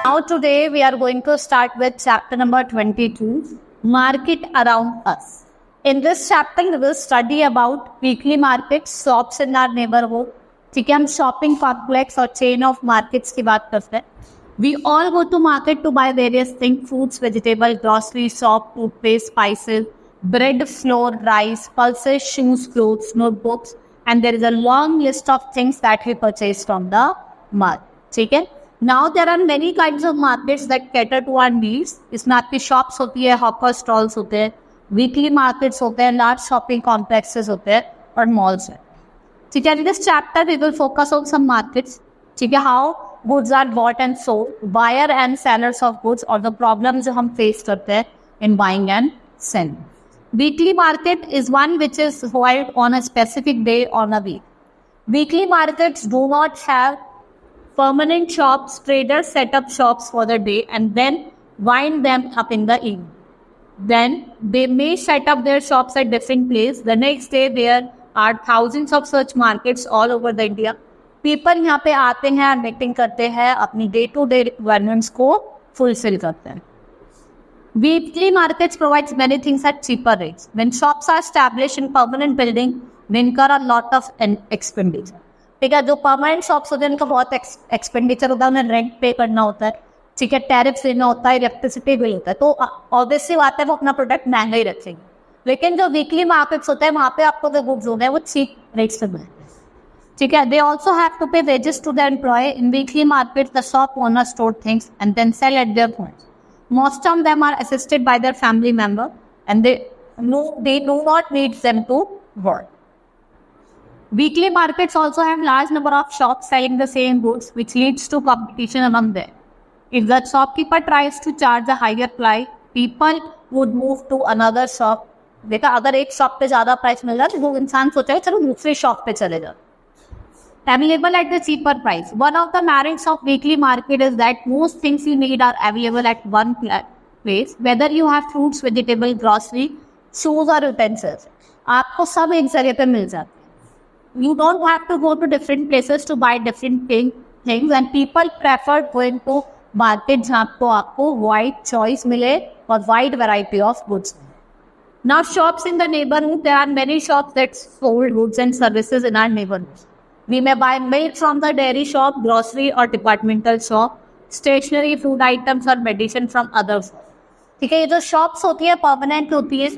Now today we are going to start with chapter number 22, Market Around Us. In this chapter we will study about weekly markets, shops in our neighborhood. ठीक है, हम shopping complex और chain of markets की बात करते हैं. We all go to market to buy various things: fruits, vegetables, grocery, soap, toothpaste, spices, bread, flour, rice, pulses, shoes, clothes, notebooks, and there is a long list of things that we purchase from the market. ठीक है. Now there are many kinds of markets that cater to our needs. इसमें आपकी shops होती है, hawker stalls होते हैं, weekly markets होते हैं, large shopping complexes होते हैं और malls हैं. ठीक है. In this chapter we will focus on some markets. ठीक है. How goods are bought and sold, buyer and sellers of goods और the problems जो हम face करते हैं in buying and selling. Weekly market is one which is held on a specific day on a week. Weekly markets do not have permanent shops. Traders set up shops for the day and then wind them up in the evening. Then they may set up their shops at different places. The next day there are thousands of such markets all over the India. People यहाँ पे आते हैं, meeting करते हैं, अपनी day to day requirements को fulfil करते हैं. Weekly markets provides many things at cheaper rates. When shops are established in permanent building, they incur a lot of expenditure. ठीक है. जो परमानेंट शॉप्स होते हैं उनका बहुत एक्सपेंडिचर होता है, उन्हें रेंट पे करना होता है. ठीक है. टैरिफ देना होता है, इलेक्ट्रिसिटी बिल होता है. तो ऑब्वियसली बात है वो अपना प्रोडक्ट महंगा ही रखेंगे. लेकिन जो वीकली मार्केट्स होते हैं वहाँ पे आपको जो गुड्स होते हैं वो चीप रेट्स पे मिलते हैं. ठीक है. They also have to pay wages to the employ. In weekly market the shop owner store things and then sell at their points. Most of them are assisted by their family member and they do not need them to work. Weekly markets also have large number of shops selling the same goods, which leads to competition among them. If the shopkeeper tries to charge a higher price, people would move to another shop. देखा, अगर एक shop पे ज़्यादा price मिल रहा है तो वो इंसान सोचेगा चलो दूसरे शॉप पे चले जाओ. Available at the cheaper price. One of the merits of weekly market is that most things you need are available at one place. Whether you have fruits, vegetable, grocery, shoes or utensils, आपको सब एक जगह पे मिल जाते हैं. You don't have to go to different places to buy different things and people prefer going to market जहाँ आपको wide choice मिले और wide variety of goods. Now shops in the neighborhood, there are many shops that sold goods and services in our neighborhood. We may buy milk from the dairy shop, grocery or departmental shop, stationery, food items or medicine from others. ठीक है. ये जो shops होती है permanent होती है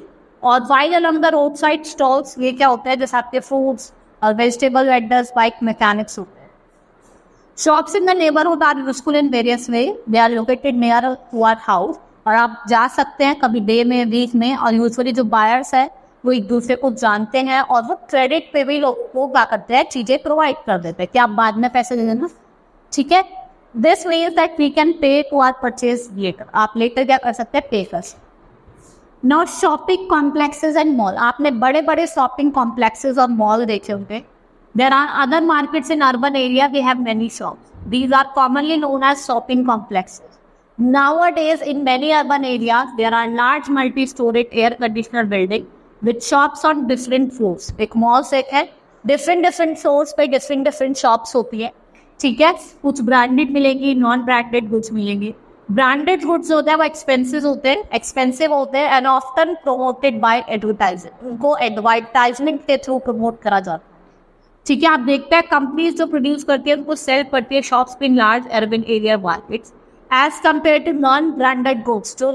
और while along the roadside stalls ये क्या होता है, जैसे आपके fruits और vegetable vendors, bike mechanics होते हैं. Shops in the neighborhood are useful in various ways. They are located near to our house और आप जा सकते हैं कभी डे में, वीक में. और यूजुअली जो बायर्स है वो एक दूसरे को जानते हैं और वो क्रेडिट पे भी लोगों को क्या करते हैं, चीजें प्रोवाइड कर देते हैं कि आप बाद में पैसे दे देना. ठीक है. This means that we can pay to our purchase later. आप लेटर क्या कर सकते हैं, पे कर सकते. Now shopping complexes and mall. आपने बड़े बड़े शॉपिंग कॉम्प्लेक्सेस और मॉल देखे होंगे. There are other markets in urban area. We have many shops. These are commonly known as shopping complexes. Nowadays in many urban areas there are large multi-storied air conditioner building with shops on different floors. एक malls एक है, different floors पे different shops होती है. ठीक है. कुछ branded मिलेंगी, non branded goods मिलेंगी. Branded goods होते हैं वो expensive होते हैं and often promoted by advertising. उनको advertisement के through promote करा जाता है. ठीक है. आप देखते हैं कंपनीज जो प्रोड्यूस करती है उनको सेल करती है shops in large urban area markets as compare to non branded goods. जो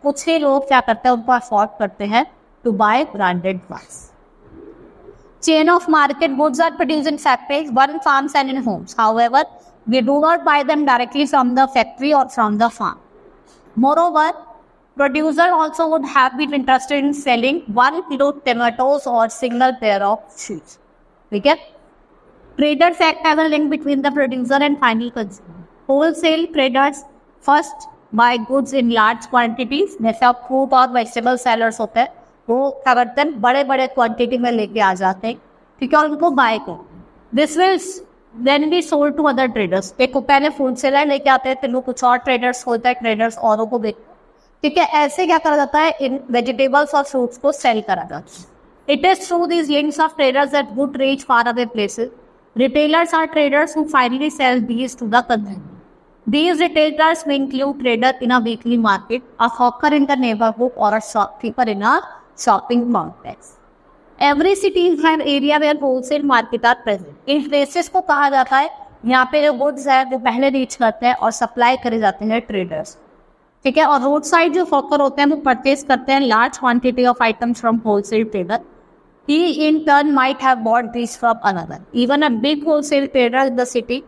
कुछ ही लोग क्या करते हैं उनको अफोर्ड करते हैं to buy branded ones. Chain of market goods are produced in factories, one farms and in homes. However, we do not buy them directly from the factory or from the farm. Moreover, producer also would have been interested in selling 1 kilo tomatoes or single pair of shoes. Okay? Traders act as a link between the producer and final consumer. Wholesale traders first buy goods in large quantities. जैसे fruit और vegetable sellers होते हैं वो क्या करते हैं, बड़े बड़े क्वांटिटी में लेके आ जाते हैं. ठीक है. और उनको बाय करो. This will then be sold to other traders. एक को पहले फूड सेलर लेके आते हैं, फिर कुछ और ट्रेडर्स होता है, ट्रेडर्स औरों को बेचते हैं. ठीक है. ऐसे क्या करा जाता है, इन वेजिटेबल्स और फ्रूट्स को सेल करा जाता है. It is through these links of traders that good reach far away places. Retailers are traders who finally sell these to the consumer. These retailers may include trader in a weekly market, a hawker in the neighborhood, or a shopkeeper in a shopping complex. Every city has area where wholesale market are present. In places को कहा जाता है यहाँ पे जो goods है वो पहले रीच करते हैं और सप्लाई करे जाते हैं ट्रेडर्स, ठीक है. और रोड साइड जो हॉकर होते हैं वो परचेज करते हैं large quantity of items from wholesale trader. He in turn might have bought these from another. Even a big wholesale trader in the city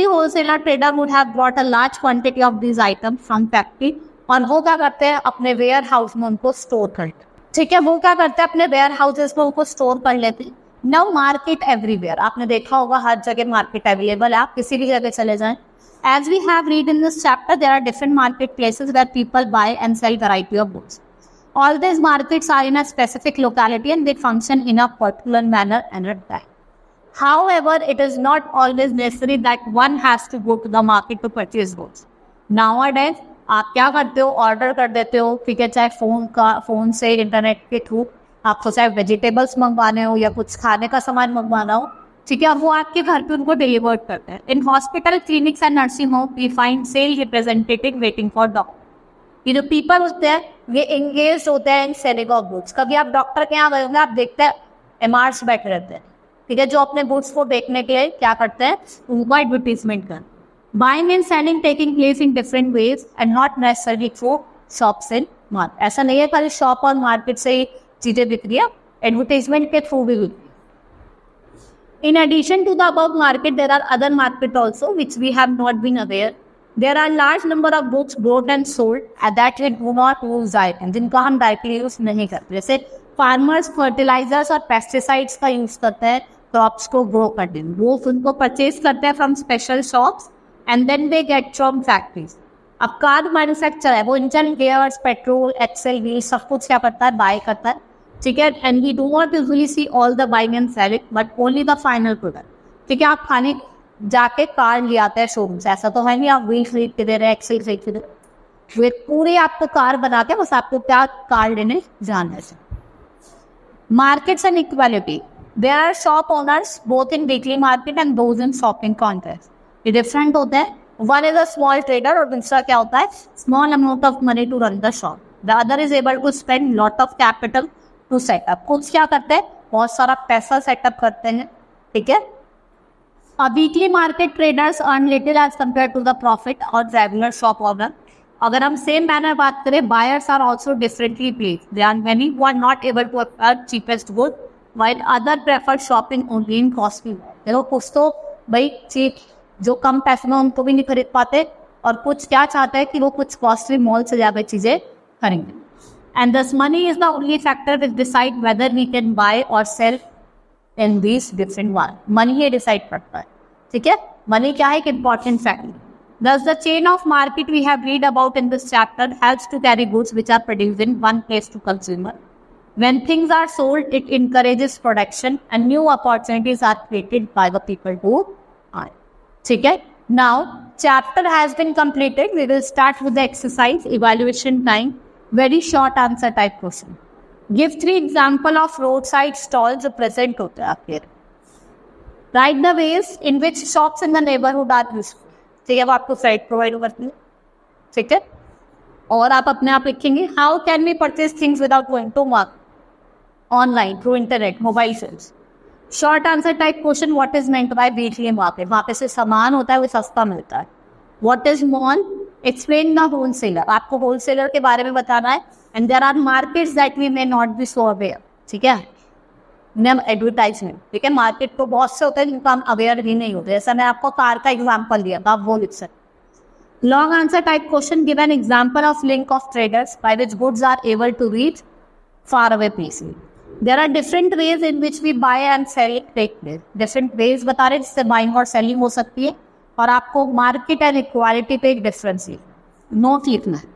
wholesaler trader would have bought a large quantity of these items from factory. और वो क्या करते हैं अपने ware house में उनको store करते, ठीक है. वो क्या करते हैं अपने वेयर हाउसेस में उनको स्टोर कर लेते हैं. नाउ मार्केट एवरीवेयर, आपने देखा होगा हर जगह मार्केट अवेलेबल है, आप किसी भी जगह चले जाएं. As we have read in this chapter, there are different marketplaces where people buy and sell variety of goods. All these markets are in a specific locality and they function in a particular manner and at time. However, it is not always necessary that one has to go to the market to purchase goods. Nowadays, आप क्या करते हो, order कर देते हो, ठीक है, चाहे फोन से इंटरनेट के थ्रू आपको चाहे वेजिटेबल्स मंगवाने हो या कुछ खाने का सामान मंगवाना हो, ठीक है, और वो आपके घर पे उनको डिलीवर करते हैं. In hospital, clinics and nursing home we find sale representative waiting for doctor. ये जो पीपल होते हैं ये एंगेज होते हैं इन सेलिंग ऑफ गुड्स. कभी आप डॉक्टर के यहाँ गए होंगे, आप देखते हैं एमआरस बैठे रहते हैं, ठीक है, जो अपने गुड्स को देखने के लिए क्या करते हैं, उनको एडवर्टीजमेंट कर. Buying and selling taking place in different ways and not necessarily through shops and market. ऐसा नहीं है खाली शॉप और मार्केट से ही चीजें बिक रही है, एडवर्टीजमेंट के थ्रू भी बिक रही है. In addition to the above market, there are other markets also which we have not been aware. There are large number of goods bought and sold that we do not use directly, जिनको हम directly use नहीं करते. जैसे farmers fertilisers और pesticides का use करते हैं crops को ग्रो करने में, वो उनको परचेज करते हैं from special shops and then they get from factories. अब कार मैन्युफैक्चर है, वो engine gears, petrol, axle wheel सब कुछ क्या करता है, बाय करता है, ठीक है. And we do not usually see all the buying and selling but only the final product, ठीक है. आप खाने जाके कार ले आते हैं शोरूम से, ऐसा तो है नहीं आप व्हील खरीद के दे रहे हैं, एक्सेल खरीद के दे रहे, पूरी आपको कार बना के बस आपको क्या कार लेने जाना है. Markets and equality, there are shop owners both in weekly market and those in shopping contest. ये डिफरेंट होते हैं. One is a small trader और दूसरा क्या होता है, small amount of money to run the shop. The other is able to spend lot of capital to set up. कुछ क्या करते हैं, बहुत सारा पैसा सेटअप करते हैं, ठीक है. A weekly market traders earn little as compared to the profit or regular shop owner. अगर हम सेम मैनर बात करें, buyers are also differently placed. There are many who are not able to afford cheapest good, while other prefer shopping only in costly. देखो कुछ तो भाई cheap जो कम पैसे में उनको भी नहीं खरीद पाते, और कुछ क्या चाहते हैं कि वो कुछ कॉस्टली मॉल से जाकर चीजें खरीदें. And thus money is the only factor which decide whether we can buy or sell in these different ones. Money he decide करता है, ठीक है. Money क्या है, एक important factor. Thus the chain of market we have read about in this chapter helps to carry goods which are produced in one place to consumer. When things are sold, it encourages production and new opportunities are created by the people who are. ठीक है. Now chapter has been completed. We will start with the exercise evaluation time. Very short answer type question. Give 3 example of roadside stalls जो present होते हैं आपके. Write the ways in which shops in the neighborhood are useful. ठीक है, वो आपको site provide करती है, ठीक है. और आप अपने आप लिखेंगे how can we purchase things without going to market, online, through internet, mobile phones. Short answer type question. What is meant by weekly market? वहाँ पे से सामान होता है वो सस्ता मिलता है. What is mall? Explain the wholesaler. आपको wholesaler के बारे में बताना है. And there are markets that we may not be so aware. ठीक है, नेम एडवर्टाइजमेंट, ठीक है. मार्केट तो बहुत से होते हैं जिनको हम अवेयर ही नहीं होते. जैसा मैं आपको कार का एग्जाम्पल दिया था, आप वो लिख सकते. Long answer type question. Give an example of link of traders by which goods are able to reach far away places. There are different ways in which we buy and sell take place. Different ways बता रहे हैं जिससे buying और selling हो सकती है, और आपको मार्केट एंड इक्वालिटी पे एक डिफरेंस है, नोट लिखना है.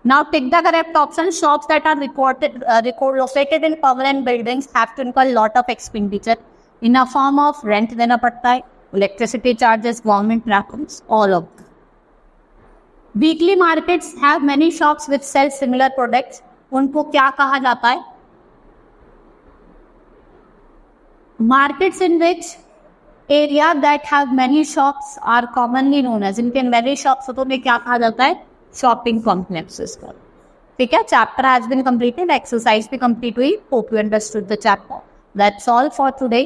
Now take the correct option. Shops that are located in permanent buildings have to incur lot of expenditure in a form of rent देना पड़ता है, electricity charges, government rations, all of them. Weekly markets have many shops which sell similar products. उनको क्या कहा जाता है? Markets in which area that have many shops are commonly known as, इनके many shops तो उन्हें क्या कहा जाता है, शॉपिंग कॉम्प्लेक्सेस का। ठीक है, chapter has been completed, exercise भी कंप्लीट हुई। Hope you understood the chapter. That's all for today.